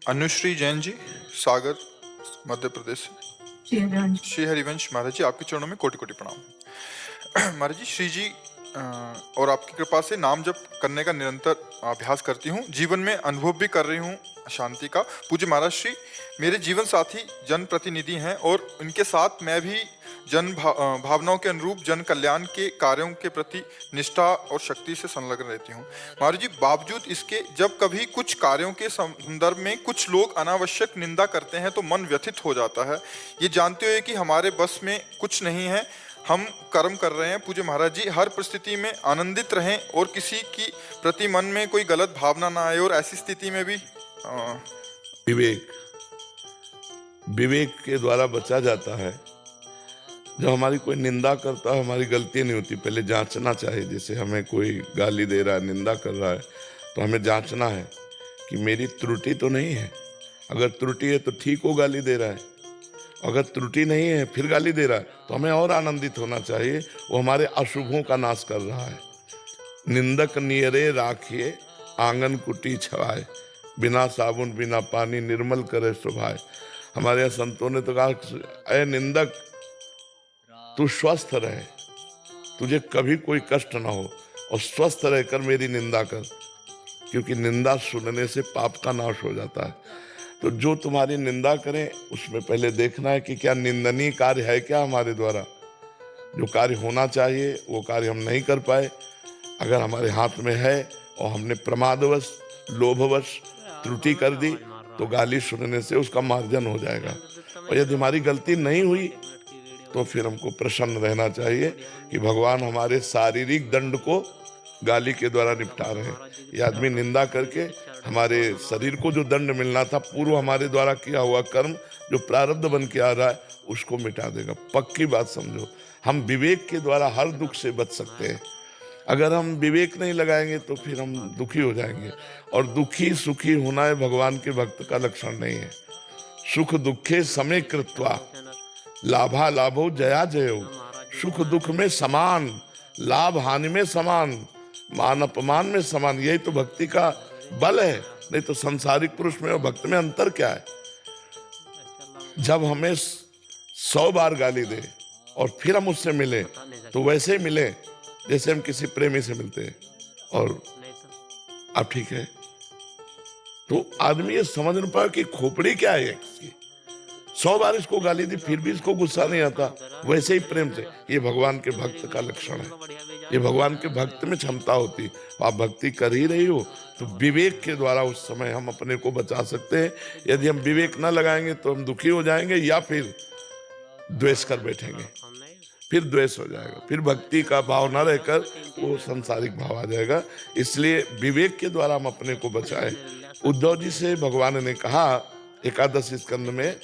अनुश्री जैन जी, सागर, मध्य प्रदेश से। श्री हरिवंश महाराज जी, आपके चरणों में कोटि कोटि प्रणाम। महाराज जी, श्री जी और आपकी कृपा से नाम जप करने का निरंतर अभ्यास करती हूँ। जीवन में अनुभव भी कर रही हूँ शांति का। पूज्य महाराज श्री मेरे जीवन साथी जन प्रतिनिधि हैं और इनके साथ मैं भी जन भावनाओं के अनुरूप जन कल्याण के कार्यों के प्रति निष्ठा और शक्ति से संलग्न रहती हूँ। महाराज जी, बावजूद इसके जब कभी कुछ कार्यों के संदर्भ में कुछ लोग अनावश्यक निंदा करते हैं तो मन व्यथित हो जाता है। ये जानते हुए कि हमारे बस में कुछ नहीं है, हम कर्म कर रहे हैं। पूज्य महाराज जी, हर परिस्थिति में आनंदित रहें और किसी की प्रति मन में कोई गलत भावना ना आए। और ऐसी स्थिति में भी विवेक के द्वारा बचा जाता है। जब हमारी कोई निंदा करता है, हमारी गलती नहीं होती, पहले जांचना चाहिए। जैसे हमें कोई गाली दे रहा है, निंदा कर रहा है, तो हमें जांचना है कि मेरी त्रुटि तो नहीं है। अगर त्रुटि है तो ठीक हो, गाली दे रहा है। अगर त्रुटि नहीं है फिर गाली दे रहा है तो हमें और आनंदित होना चाहिए, वो हमारे अशुभों का नाश कर रहा है। निंदक नियरे राखिए आंगन कुटी छवाए, बिना साबुन बिना पानी निर्मल करे सुभाए। हमारे यहाँ संतों ने तो कहा, अरे निंदक तू स्वस्थ रहे, तुझे कभी कोई कष्ट ना हो और स्वस्थ रहकर मेरी निंदा कर, क्योंकि निंदा सुनने से पाप का नाश हो जाता है। तो जो तुम्हारी निंदा करें उसमें पहले देखना है कि क्या निंदनीय कार्य है क्या हमारे द्वारा। जो कार्य होना चाहिए वो कार्य हम नहीं कर पाए, अगर हमारे हाथ में है और हमने प्रमादवश लोभवश त्रुटि कर दी तो गाली सुनने से उसका मार्जन हो जाएगा। और यदि हमारी गलती नहीं हुई तो फिर हमको प्रसन्न रहना चाहिए कि भगवान हमारे शारीरिक दंड को गाली के द्वारा निपटा रहे हैं। ये आदमी निंदा करके हमारे शरीर को जो दंड मिलना था, पूर्व हमारे द्वारा किया हुआ कर्म जो प्रारब्ध बन के आ रहा है, उसको मिटा देगा। पक्की बात समझो, हम विवेक के द्वारा हर दुख से बच सकते हैं। अगर हम विवेक नहीं लगाएंगे तो फिर हम दुखी हो जाएंगे, और दुखी सुखी होना है भगवान के भक्त का लक्षण नहीं है। सुख दुखे समय कृत्वा लाभा लाभो जया जयो, सुख दुख में समान, लाभ हानि में समान, मान अपमान में समान। यही तो भक्ति का बल है, नहीं तो संसारिक पुरुष में और भक्त में अंतर क्या है। जब हमें 100 बार गाली दे और फिर हम उससे मिले तो वैसे ही मिले जैसे हम किसी प्रेमी से मिलते हैं, और अब ठीक है। तो आदमी ये समझ नहीं पाया कि खोपड़ी क्या है इसकी। 100 बार इसको गाली दी फिर भी इसको गुस्सा नहीं आता, वैसे ही प्रेम से। ये भगवान के भक्त का लक्षण है, ये भगवान के भक्त में क्षमता होती। आप भक्ति कर ही रही हो तो विवेक के द्वारा उस समय हम अपने को बचा सकते हैं। यदि हम विवेक न लगाएंगे तो हम दुखी हो जाएंगे या फिर द्वेष कर बैठेंगे, फिर द्वेष हो जाएगा, फिर भक्ति का भाव न रहकर वो सांसारिक भाव आ जाएगा। इसलिए विवेक के द्वारा हम अपने को बचाएं। उद्धव जी से भगवान ने कहा एकादश स्कंद में,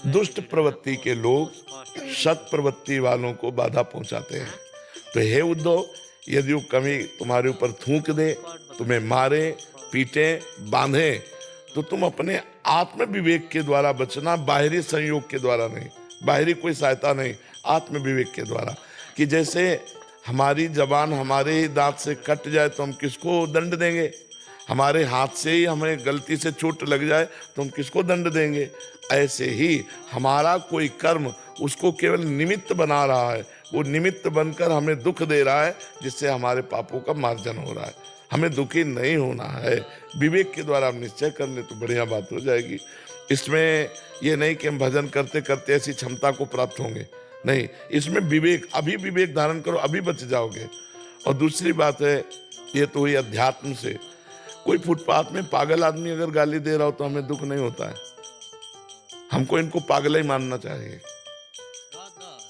दुष्ट प्रवृत्ति के लोग सत प्रवृत्ति वालों को बाधा पहुंचाते हैं। तो हे उद्धव, यदि वो कभी तुम्हारे ऊपर थूक दे, तुम्हें मारे पीटे बांधे, तो तुम अपने आत्म विवेक के द्वारा बचना, बाहरी संयोग के द्वारा नहीं, बाहरी कोई सहायता नहीं, आत्म विवेक के द्वारा। कि जैसे हमारी जबान हमारे ही दांत से कट जाए तो हम किसको दंड देंगे, हमारे हाथ से ही हमें गलती से चोट लग जाए तो हम किसको दंड देंगे। ऐसे ही हमारा कोई कर्म उसको केवल निमित्त बना रहा है, वो निमित्त बनकर हमें दुख दे रहा है, जिससे हमारे पापों का मार्जन हो रहा है। हमें दुखी नहीं होना है, विवेक के द्वारा हम निश्चय कर ले तो बढ़िया बात हो जाएगी। इसमें ये नहीं कि हम भजन करते करते ऐसी क्षमता को प्राप्त होंगे, नहीं, इसमें विवेक, अभी विवेक धारण करो, अभी बच जाओगे। और दूसरी बात है, ये तो हुई अध्यात्म से। कोई फुटपाथ में पागल आदमी अगर गाली दे रहा हो तो हमें दुख नहीं होता है, हमको इनको पागल ही मानना चाहिए।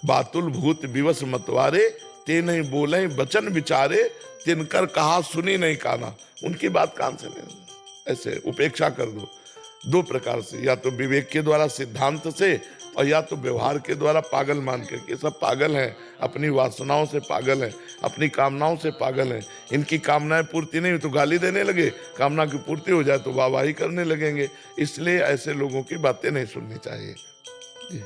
बातुल भूत विवश मतवारे, ते नहीं बोले वचन विचारे, तिनकर कहा सुनी नहीं काना। उनकी बात कान से नहीं, ऐसे उपेक्षा कर दो। 2 प्रकार से, या तो विवेक के द्वारा सिद्धांत से, और या तो व्यवहार के द्वारा पागल मान के। ये सब पागल हैं, अपनी वासनाओं से पागल हैं, अपनी कामनाओं से पागल हैं। इनकी कामनाएं पूर्ति नहीं हुई तो गाली देने लगे, कामना की पूर्ति हो जाए तो वाहवाही करने लगेंगे। इसलिए ऐसे लोगों की बातें नहीं सुननी चाहिए। जी।